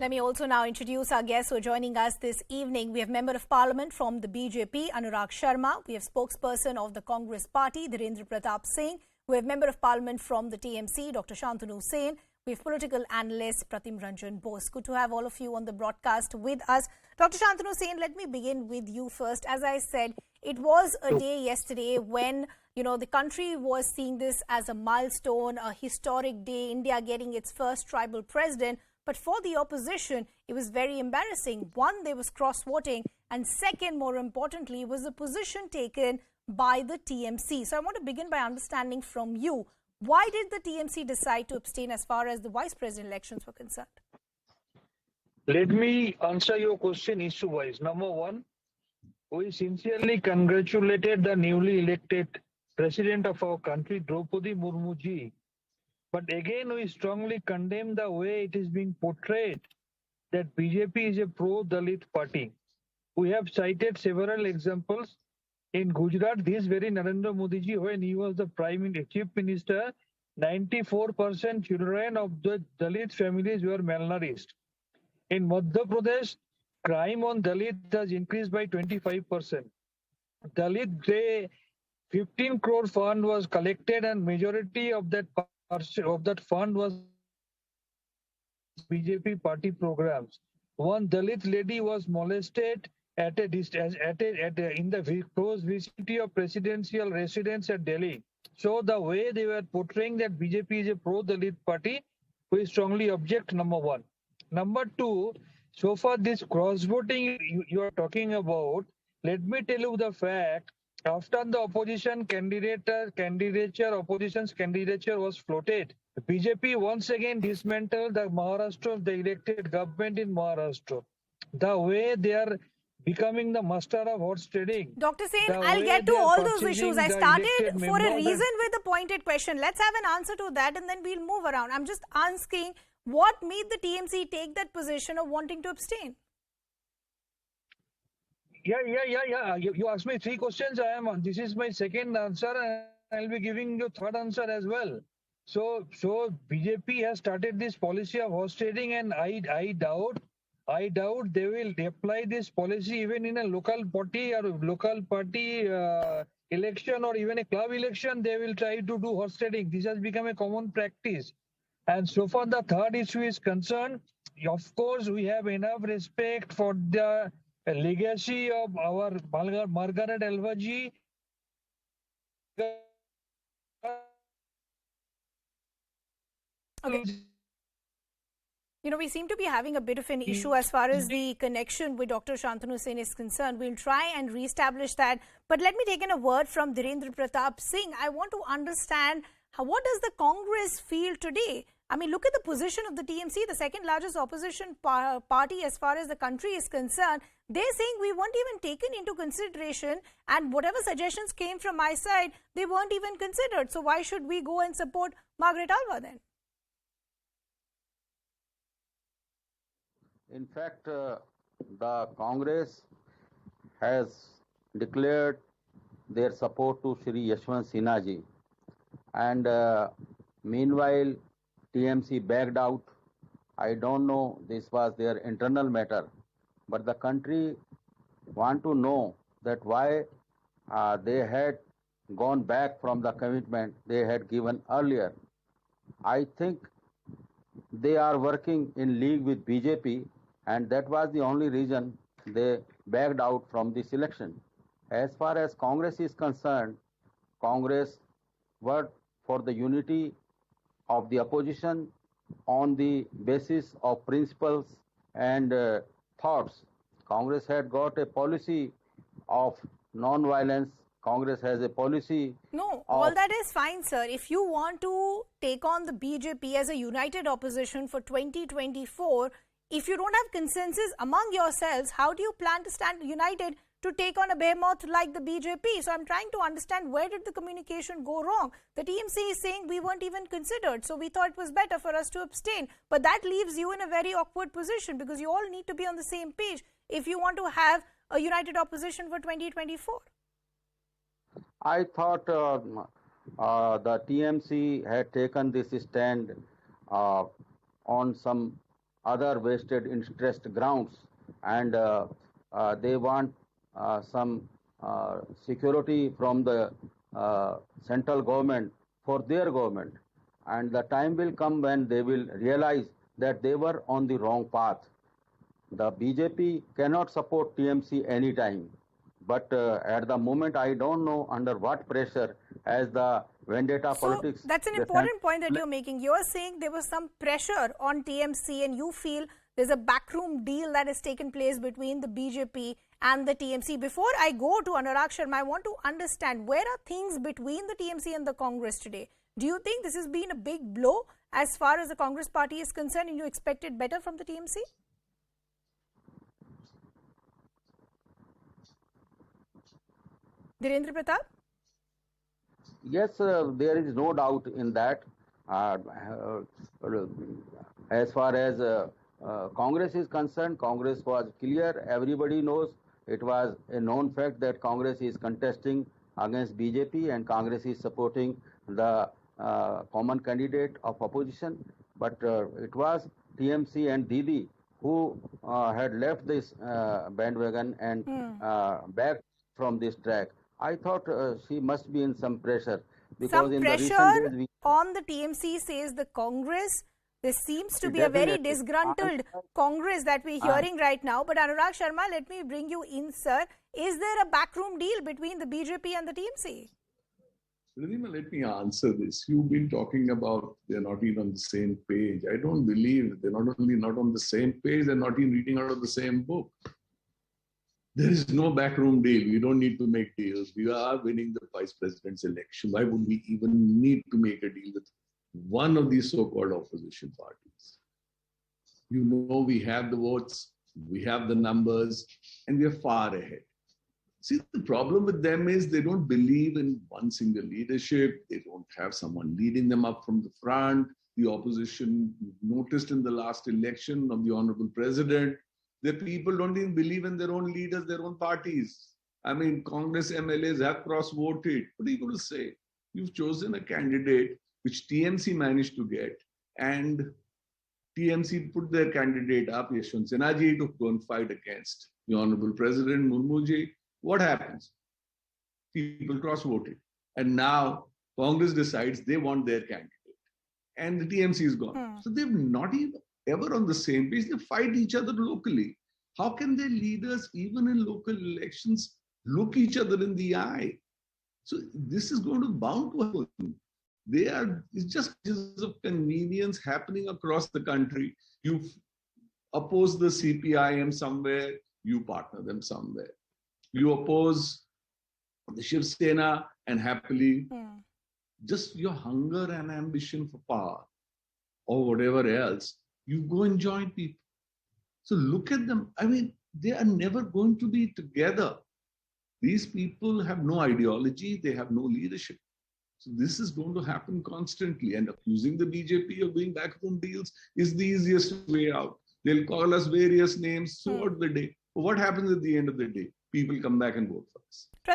Let me also now introduce our guests who are joining us this evening. We have Member of Parliament from the BJP, Anurag Sharma. We have spokesperson of the Congress Party, Dhirendra Pratap Singh. We have Member of Parliament from the TMC, Dr. Santanu. We have political analyst Pratim Ranjan Bose. Good to have all of you on the broadcast with us. Dr. Santanu, let me begin with you first. As I said, it was a day yesterday when the country was seeing this as a milestone, a historic day, India getting its first tribal president. But for the opposition, it was very embarrassing. One, there was cross-voting. And second, more importantly, was the position taken by the TMC. So I want to begin by understanding from you, why did the TMC decide to abstain as far as the vice president elections were concerned? Let me answer your question issue-wise. Number one, we sincerely congratulated the newly elected president of our country, Draupadi Murmu ji. But again, we strongly condemn the way it is being portrayed that BJP is a pro-Dalit party. We have cited several examples. In Gujarat, this very Narendra Modi ji, when he was the chief minister, 94% children of the Dalit families were malnourished. In Madhya Pradesh, crime on Dalit has increased by 25%. Dalit 15 crore fund was collected, and majority of that fund was BJP party programs. One Dalit lady was molested in the close vicinity of presidential residence at Delhi. So the way they were portraying that BJP is a pro-Dalit party, we strongly object, number one. Number two, so far this cross-voting you are talking about, let me tell you the fact, after the opposition's candidature was floated, BJP once again dismantled the elected government in Maharashtra. The way they are becoming the master of horse trading. Dr. Singh, I'll get to all those issues. I started for a reason with a pointed question. Let's have an answer to that and then we'll move around. I'm just asking, what made the TMC take that position of wanting to abstain? Yeah. You asked me three questions. This is my second answer, and I'll be giving you third answer as well. So BJP has started this policy of horse trading, and I doubt they will apply this policy even in a local party election, or even a club election. They will try to do horse trading. This has become a common practice. And so far the third issue is concerned, of course we have enough respect for the legacy of our Margaret Alvaji. Okay. We seem to be having a bit of an issue as far as the connection with Dr. Santanu Singh is concerned. We'll try and reestablish that. But let me take in a word from Dhirendra Pratap Singh. I want to understand, what does the Congress feel today? I mean, look at the position of the TMC, the second largest opposition party as far as the country is concerned. They're saying we weren't even taken into consideration, and whatever suggestions came from my side, they weren't even considered. So why should we go and support Margaret Alva then? In fact, the Congress has declared their support to Shri Yashwant Sinha ji, and meanwhile TMC backed out. I don't know, this was their internal matter, but the country want to know that why they had gone back from the commitment they had given earlier. I think they are working in league with BJP, and that was the only reason they backed out from this election. As far as Congress is concerned, Congress worked for the unity of the opposition on the basis of principles and thoughts. Congress had got a policy of non-violence. Congress has a policy. No, all that is fine, sir. If you want to take on the BJP as a united opposition for 2024, if you don't have consensus among yourselves, how do you plan to stand united to take on a behemoth like the BJP? So I'm trying to understand, where did the communication go wrong? The TMC is saying we weren't even considered, so we thought it was better for us to abstain. But that leaves you in a very awkward position, because you all need to be on the same page if you want to have a united opposition for 2024. I thought the TMC had taken this stand on some other vested interest grounds, and they want some security from the central government for their government. And the time will come when they will realize that they were on the wrong path. The BJP cannot support TMC anytime. But at the moment, I don't know under what pressure, as the vendetta So politics. that's an important point that you're making. You're saying there was some pressure on TMC and you feel there's a backroom deal that has taken place between the BJP and the TMC. Before I go to Anurag Sharma, I want to understand, where are things between the TMC and the Congress today? Do you think this has been a big blow as far as the Congress party is concerned and you expected better from the TMC? Dhirendra Pratap? Yes, there is no doubt in that. As far as Congress is concerned, Congress was clear. Everybody knows, it was a known fact that Congress is contesting against BJP and Congress is supporting the common candidate of opposition. But it was TMC and Didi who had left this bandwagon and back from this track. I thought she must be in some pressure, because Some in the pressure recent days on the TMC, says the Congress. There seems to be a very Definitely. disgruntled Congress that we're hearing right now. But Anurag Sharma, let me bring you in, sir. Is there a backroom deal between the BJP and the TMC? Ridhima, let me answer this. You've been talking about they're not even on the same page. I don't believe they're not only not on the same page, they're not even reading out of the same book. There is no backroom deal. We don't need to make deals. We are winning the vice president's election. Why would we even need to make a deal with one of these so-called opposition parties? You know, we have the votes, we have the numbers, and we are far ahead. See, the problem with them is they don't believe in one single leadership. They don't have someone leading them up from the front. The opposition noticed in the last election of the Honorable President, the people don't even believe in their own leaders, their own parties. I mean, Congress MLAs have cross-voted. What are you going to say? You've chosen a candidate which TMC managed to get, and TMC put their candidate up, Yashwant Sinha ji, to go and fight against the Honorable President Murmu ji. What happens? People cross-voted. And now Congress decides they want their candidate. And the TMC is gone. So they're not even ever on the same page. They fight each other locally. How can their leaders, even in local elections, look each other in the eye? So this is going to bound to happen. It's just of convenience happening across the country. You oppose the CPIM somewhere, you partner them somewhere. You oppose the Shiv Sena, and happily, just your hunger and ambition for power or whatever else, you go and join people. So look at them. I mean, they are never going to be together. These people have no ideology, they have no leadership. So this is going to happen constantly, and accusing the BJP of doing backroom deals is the easiest way out. They'll call us various names throughout the day. But what happens at the end of the day? People come back and vote for us.